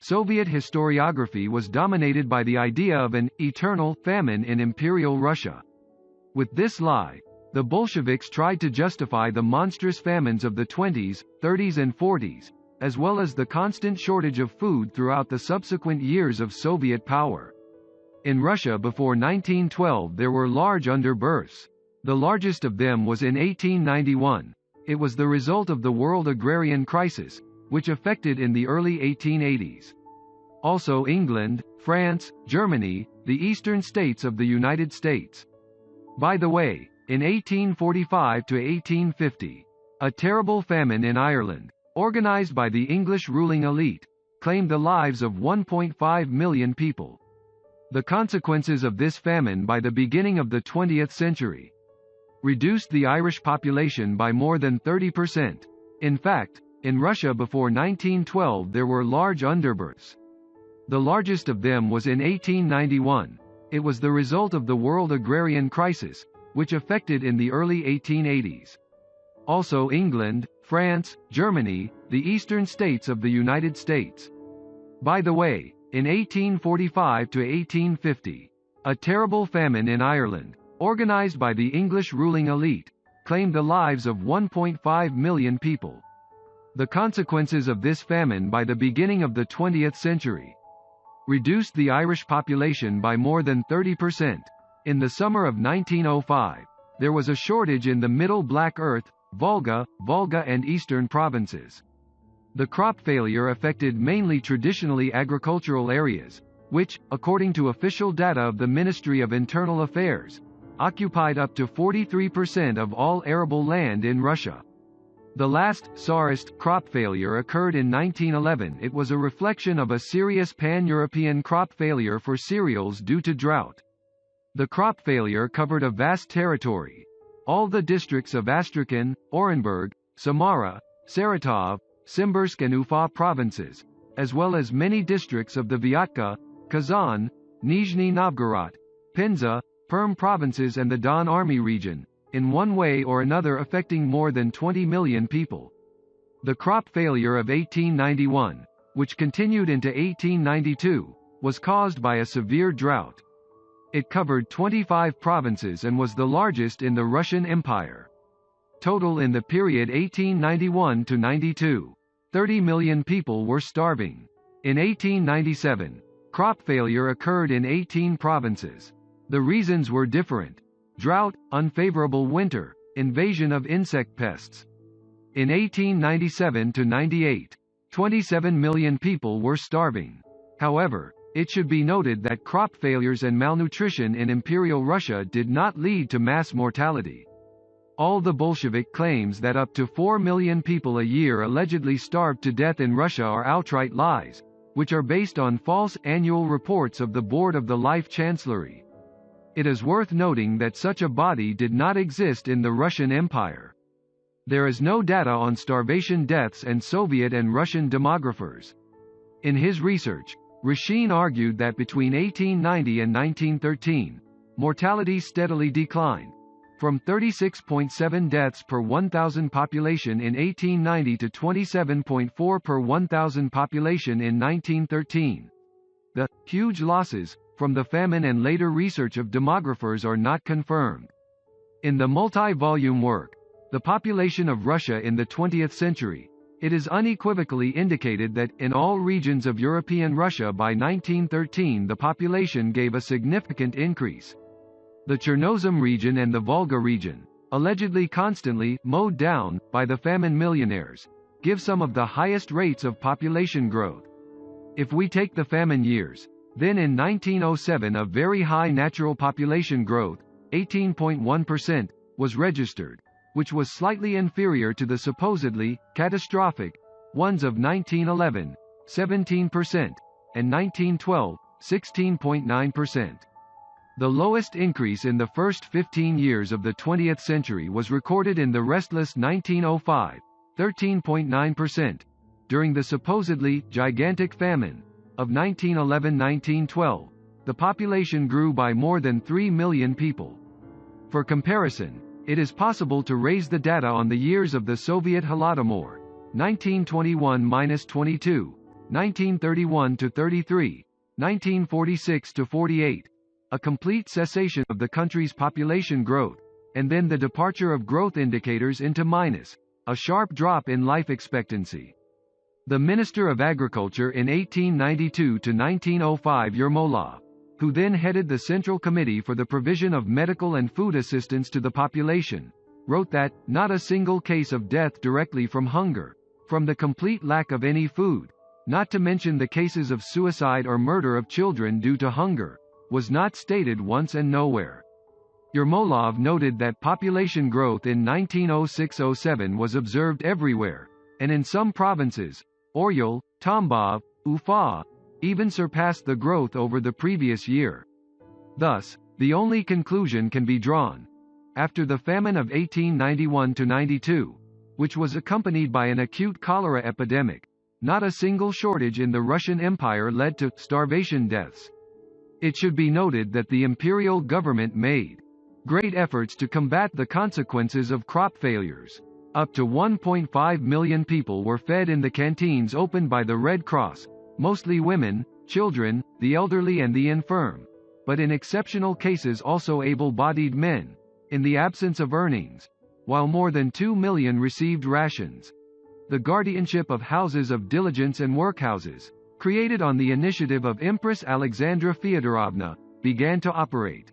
Soviet historiography was dominated by the idea of an eternal famine in Imperial Russia. With this lie, the Bolsheviks tried to justify the monstrous famines of the 20s, 30s and 40s, as well as the constant shortage of food throughout the subsequent years of Soviet power. In Russia before 1912 there were large underbirths. The largest of them was in 1891. It was the result of the world agrarian crisis, which affected in the early 1880s. Also England, France, Germany, the eastern states of the United States. By the way, in 1845 to 1850, a terrible famine in Ireland, organized by the English ruling elite, claimed the lives of 1.5 million people. The consequences of this famine by the beginning of the 20th century reduced the Irish population by more than 30%. In fact, in Russia before 1912 there were large underbirths. The largest of them was in 1891. It was the result of the world agrarian crisis, which affected in the early 1880s. Also England, France, Germany, the eastern states of the United States. By the way, in 1845 to 1850, a terrible famine in Ireland, organized by the English ruling elite, claimed the lives of 1.5 million people. The consequences of this famine by the beginning of the 20th century reduced the Irish population by more than 30%. In the summer of 1905, there was a shortage in the Middle Black Earth, Volga and eastern provinces. The crop failure affected mainly traditionally agricultural areas, which, according to official data of the Ministry of Internal Affairs, occupied up to 43% of all arable land in Russia. The last Tsarist crop failure occurred in 1911. It was a reflection of a serious pan-European crop failure for cereals due to drought. The crop failure covered a vast territory. All the districts of Astrakhan, Orenburg, Samara, Saratov, Simbirsk and Ufa provinces, as well as many districts of the Vyatka, Kazan, Nizhny Novgorod, Penza, Perm provinces and the Don Army region, in one way or another affecting more than 20 million people. The crop failure of 1891, which continued into 1892, was caused by a severe drought. It covered 25 provinces and was the largest in the Russian Empire. Total in the period 1891 to 92, 30 million people were starving. In 1897, crop failure occurred in 18 provinces. The reasons were different: drought, unfavorable winter, invasion of insect pests. In 1897 to 98, 27 million people were starving. However, it should be noted that crop failures and malnutrition in Imperial Russia did not lead to mass mortality. All the Bolshevik claims that up to 4 million people a year allegedly starved to death in Russia are outright lies, which are based on false annual reports of the Board of the Life Chancellery. It is worth noting that such a body did not exist in the Russian Empire. There is no data on starvation deaths and Soviet and Russian demographers. In his research, Rushin argued that between 1890 and 1913, mortality steadily declined, from 36.7 deaths per 1,000 population in 1890 to 27.4 per 1,000 population in 1913. The huge losses from the famine and later research of demographers are not confirmed. In the multi-volume work, The Population of Russia in the 20th Century, it is unequivocally indicated that, in all regions of European Russia by 1913 the population gave a significant increase. The Chernozem region and the Volga region, allegedly constantly mowed down by the famine millionaires, give some of the highest rates of population growth. If we take the famine years, then in 1907 a very high natural population growth, 18.1%, was registered, which was slightly inferior to the supposedly catastrophic ones of 1911, 17%, and 1912, 16.9%. The lowest increase in the first 15 years of the 20th century was recorded in the restless 1905, 13.9%, during the supposedly gigantic famine of 1911-1912. The population grew by more than 3 million people. For comparison, it is possible to raise the data on the years of the Soviet Holodomor, 1921-22, 1931–33, 1946–48, a complete cessation of the country's population growth, and then the departure of growth indicators into minus, a sharp drop in life expectancy. The Minister of Agriculture in 1892–1905 Yermolov, who then headed the Central Committee for the Provision of Medical and Food Assistance to the Population, wrote that, not a single case of death directly from hunger, from the complete lack of any food, not to mention the cases of suicide or murder of children due to hunger, was not stated once and nowhere. Yermolov noted that population growth in 1906–07 was observed everywhere, and in some provinces, Oryol, Tambov, Ufa, even surpassed the growth over the previous year. Thus, the only conclusion can be drawn. After the famine of 1891–92, which was accompanied by an acute cholera epidemic, not a single shortage in the Russian Empire led to starvation deaths. It should be noted that the imperial government made great efforts to combat the consequences of crop failures. Up to 1.5 million people were fed in the canteens opened by the Red Cross, mostly women, children, the elderly and the infirm, but in exceptional cases also able-bodied men, in the absence of earnings, while more than 2 million received rations. The guardianship of houses of diligence and workhouses, created on the initiative of Empress Alexandra Fyodorovna, began to operate.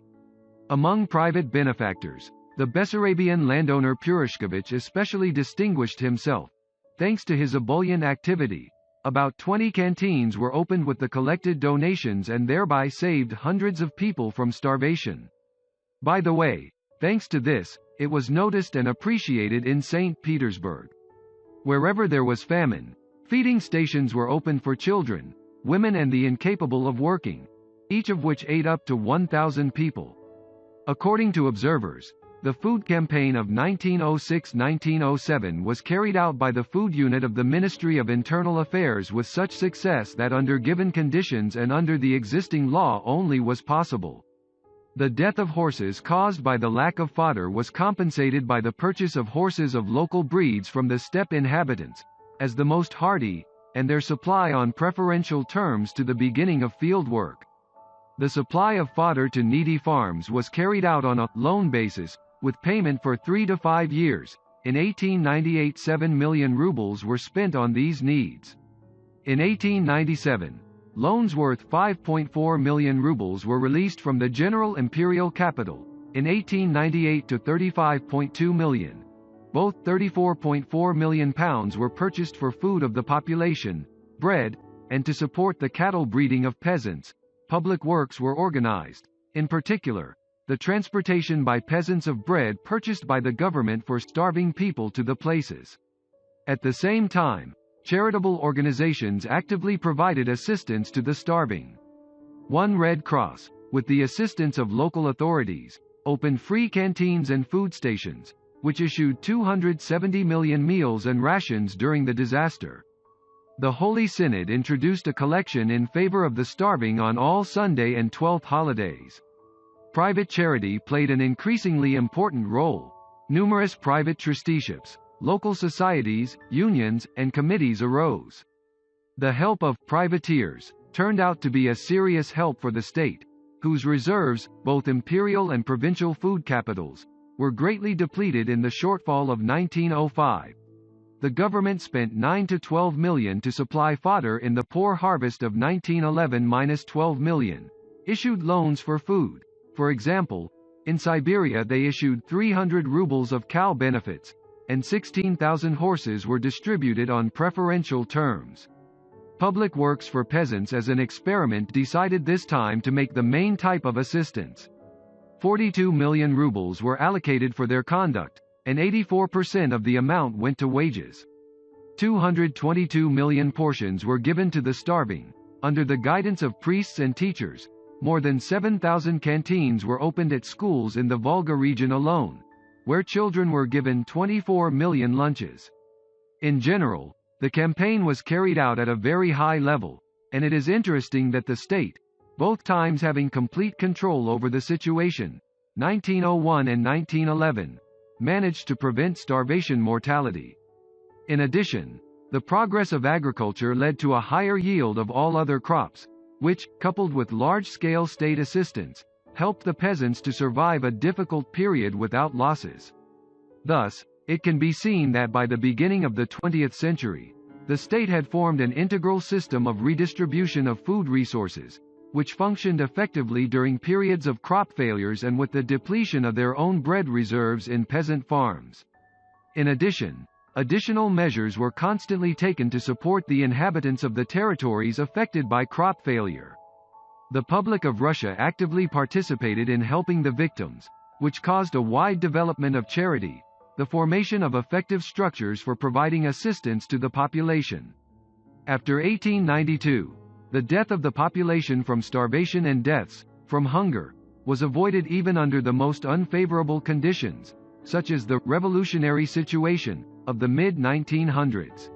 Among private benefactors, the Bessarabian landowner Purishkovich especially distinguished himself. Thanks to his ebullient activity, about 20 canteens were opened with the collected donations and thereby saved hundreds of people from starvation. By the way, thanks to this, it was noticed and appreciated in St. Petersburg. Wherever there was famine, feeding stations were opened for children, women and the incapable of working, each of which ate up to 1,000 people. According to observers, the food campaign of 1906–1907 was carried out by the food unit of the Ministry of Internal Affairs with such success that under given conditions and under the existing law only was possible. The death of horses caused by the lack of fodder was compensated by the purchase of horses of local breeds from the steppe inhabitants, as the most hardy, and their supply on preferential terms to the beginning of field work. The supply of fodder to needy farms was carried out on a loan basis, with payment for 3 to 5 years. In 1898, 7 million rubles were spent on these needs. In 1897, loans worth 5.4 million rubles were released from the General Imperial Capital. In 1898 to 35.2 million. Both £34.4 million were purchased for food of the population, bread, and to support the cattle breeding of peasants. Public works were organized. In particular, the transportation by peasants of bread purchased by the government for starving people to the places. At the same time, charitable organizations actively provided assistance to the starving. One Red Cross, with the assistance of local authorities, opened free canteens and food stations, which issued 270 million meals and rations during the disaster. The Holy Synod introduced a collection in favor of the starving on all Sunday and 12th holidays. Private charity played an increasingly important role. Numerous private trusteeships, local societies, unions, and committees arose. The help of privateers turned out to be a serious help for the state, whose reserves, both imperial and provincial food capitals, were greatly depleted in the shortfall of 1905. The government spent 9 to 12 million to supply fodder in the poor harvest of 1911–12 million, issued loans for food. For example, in Siberia they issued 300 rubles of cow benefits, and 16,000 horses were distributed on preferential terms. Public works for peasants as an experiment decided this time to make the main type of assistance. 42 million rubles were allocated for their conduct, and 84% of the amount went to wages. 222 million portions were given to the starving. Under the guidance of priests and teachers, more than 7,000 canteens were opened at schools in the Volga region alone, where children were given 24 million lunches. In general, the campaign was carried out at a very high level, and it is interesting that the state, both times having complete control over the situation, 1901 and 1911, managed to prevent starvation mortality. In addition, The progress of agriculture led to a higher yield of all other crops, which, coupled with large-scale state assistance, helped the peasants to survive a difficult period without losses. Thus, it can be seen that by the beginning of the 20th century, the state had formed an integral system of redistribution of food resources, which functioned effectively during periods of crop failures and with the depletion of their own bread reserves in peasant farms. In addition, additional measures were constantly taken to support the inhabitants of the territories affected by crop failure. The public of Russia actively participated in helping the victims, which caused a wide development of charity, the formation of effective structures for providing assistance to the population. After 1892, the death of the population from starvation and deaths from hunger was avoided even under the most unfavorable conditions, such as the revolutionary situation of the mid-1900s.